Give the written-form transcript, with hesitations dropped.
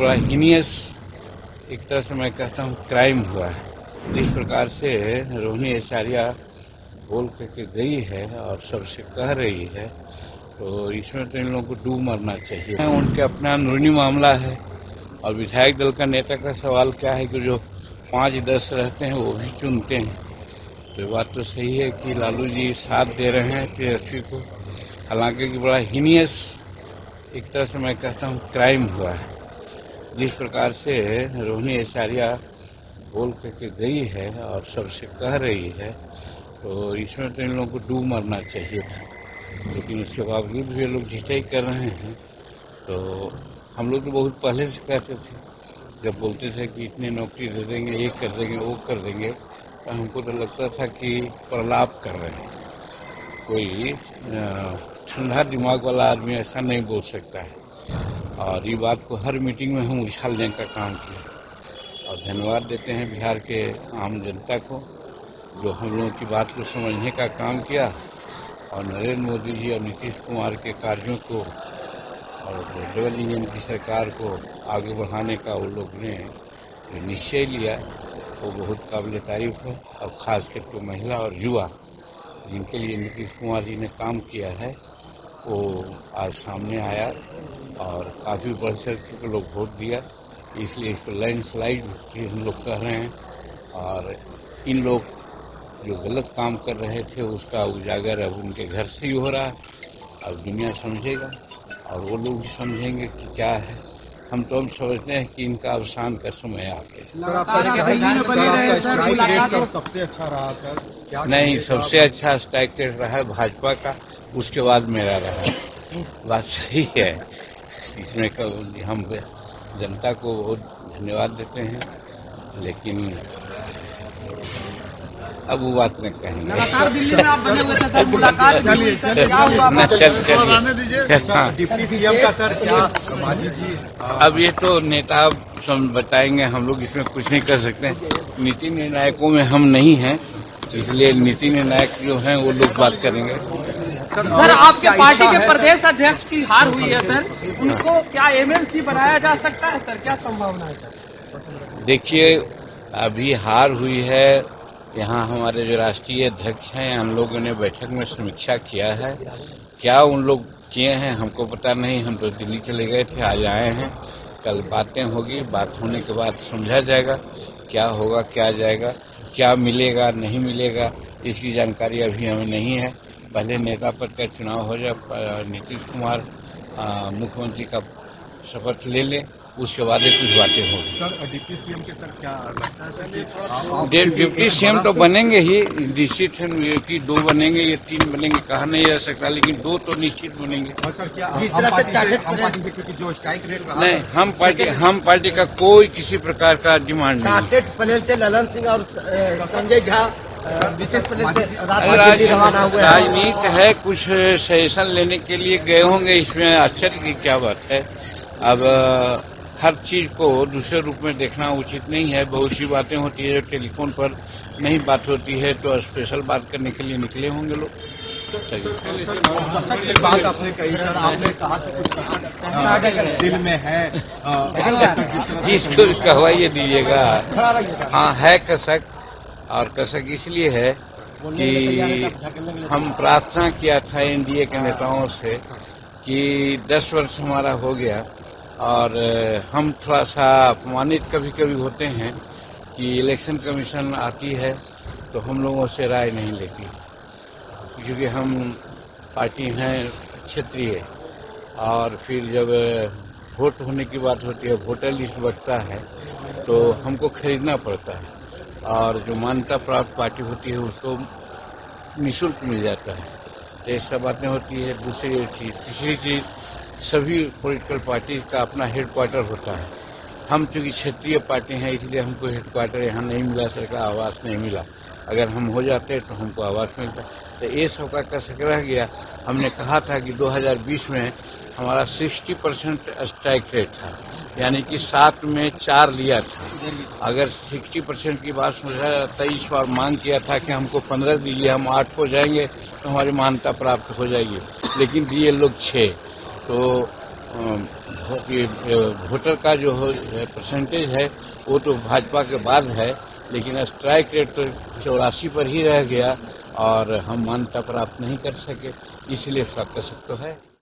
बड़ा हीनियस एक तरह से मैं कहता हूँ क्राइम हुआ है। जिस प्रकार से रोहिणी आचार्य बोल करके गई है और सबसे कह रही है, तो इसमें तो इन लोगों को डूब मरना चाहिए। उनके अपना अंदरूनी मामला है और विधायक दल का नेता का सवाल क्या है कि जो 5-10 रहते हैं वो भी चुनते हैं। तो बात तो सही है कि लालू जी साथ दे रहे हैं तेजस्वी को, हालांकि बड़ा हीनियस एक तरह से मैं कहता हूँ क्राइम हुआ है। जिस प्रकार से रोहिणी आचार्य बोल करके गई है और सबसे कह रही है, तो इसमें तो इन लोगों को डूब मरना चाहिए था, लेकिन उसके बावजूद भी ये लोग झिटाई कर रहे हैं। तो हम लोग तो बहुत पहले से कहते थे, जब बोलते थे कि इतनी नौकरी दे देंगे, ये कर देंगे, वो कर देंगे, तो हमको तो लगता था कि प्रलाप कर रहे हैं। कोई ठंडा दिमाग वाला आदमी ऐसा नहीं बोल सकता है। और ये बात को हर मीटिंग में हम उछालने का काम किया। और धन्यवाद देते हैं बिहार के आम जनता को, जो हम लोगों की बात को समझने का काम किया और नरेंद्र मोदी जी और नीतीश कुमार के कार्यों को और डबल इंजन की सरकार को आगे बढ़ाने का वो लोग ने निश्चय लिया, वो बहुत काबिल तारीफ है। और खास करके महिला और युवा जिनके लिए नीतीश कुमार जी ने काम किया है, वो आज सामने आया और काफ़ी बढ़ चढ़ के लोग वोट दिया, इसलिए इसको लैंडस्लाइड भी हम लोग कह रहे हैं। और इन लोग जो गलत काम कर रहे थे उसका उजागर अब उनके घर से ही हो रहा है। अब दुनिया समझेगा और वो लोग भी समझेंगे कि क्या है। हम तो समझते हैं कि इनका अवसान का समय आ गया। सबसे अच्छा रहा सर? नहीं, सबसे अच्छा स्ट्राइक रेट रहा है भाजपा का, उसके बाद मेरा रहा। बात सही है, इसमें हम जनता को बहुत धन्यवाद देते हैं, लेकिन अब वो बात नहीं कहेंगे। लगातार दिल्ली में आप बने हुए थे सर, मुलाकात डिप्टी सीएम का सर क्या मांझी जी? अब ये तो नेता बताएंगे, हम लोग इसमें कुछ नहीं कर सकते। नीति निर्णायकों में हम नहीं हैं, इसलिए नीति निर्णायक जो हैं वो लोग बात करेंगे। सर आपके पार्टी के प्रदेश अध्यक्ष की हार हुई है सर, उनको क्या एमएलसी बनाया जा सकता है सर? क्या संभावना है सर? देखिए, अभी हार हुई है, यहाँ हमारे जो राष्ट्रीय अध्यक्ष हैं हम लोगों ने बैठक में समीक्षा किया है। क्या उन लोग किए हैं हमको पता नहीं, हम तो दिल्ली चले गए थे, आज आए हैं। कल बातें होगी, बात होने के बाद समझा जाएगा क्या होगा, क्या जाएगा, क्या मिलेगा, नहीं मिलेगा, इसकी जानकारी अभी हमें नहीं है। पहले नेता पद का चुनाव हो जाए, नीतीश कुमार मुख्यमंत्री का शपथ ले ले, उसके बाद ही कुछ बातें होगी। सर डिप्टी सीएम के सर क्या लगता है सर? डिप्टी सीएम तो बनेंगे ही, निश्चित है कि 2 बनेंगे या 3 बनेंगे, कहा नहीं जा सकता, लेकिन 2 तो निश्चित बनेंगे। और सर क्या हम पार्टी देखिए जो स्ट्राइक रेट रहा नहीं, हम पार्टी का कोई किसी प्रकार का डिमांड नहीं। चार्टेड पैनल से ललन सिंह और संजय झा विशेष पैनल से रवाना हुए। राजनीति है, कुछ सजेशन लेने के लिए गए होंगे, इसमें आश्चर्य की क्या बात है। अब हर चीज को दूसरे रूप में देखना उचित नहीं है। बहुत सी बातें होती है जो टेलीफोन पर नहीं बात होती है, तो स्पेशल बात करने के लिए निकले होंगे लोग। सच बात आपने कही सर, आपने कहा कि कुछ दिल में है, जिसको कहवाइए दीजिएगा। हाँ, है कसक, और कसक इसलिए है कि हम प्रार्थना किया था एनडीए के नेताओं से कि 10 वर्ष हमारा हो गया और हम थोड़ा सा अपमानित कभी कभी होते हैं कि इलेक्शन कमीशन आती है तो हम लोगों से राय नहीं लेती, क्योंकि हम पार्टी हैं क्षेत्रीय, और फिर जब वोट होने की बात होती है, वोटर लिस्ट बढ़ता है, तो हमको खरीदना पड़ता है, और जो मान्यता प्राप्त पार्टी होती है उसको निःशुल्क मिल जाता है। तो ये सब बातें होती है। दूसरी चीज, तीसरी चीज, सभी पॉलिटिकल पार्टी का अपना हेडक्वार्टर होता है। हम चूंकि क्षेत्रीय पार्टी हैं, इसलिए हमको हेडक्वार्टर यहाँ नहीं मिला, सरकार आवास नहीं मिला। अगर हम हो जाते तो हमको आवास मिलता। तो ये सब का कसक रह गया। हमने कहा था कि 2020 में हमारा 60% स्ट्राइक रेट था, यानी कि 7 में 4 लिया था। अगर 60% की बात सोचा था, इस बार मांग किया था कि हमको 15 दीजिए, हम 8 को जाएंगे तो हमारी मान्यता प्राप्त हो जाएगी, लेकिन दिए लोग 6। तो वोटर का जो परसेंटेज है वो तो भाजपा के बाद है, लेकिन स्ट्राइक रेट तो 84 पर ही रह गया और हम मान्यता प्राप्त नहीं कर सके, इसलिए इसका कसक तो है।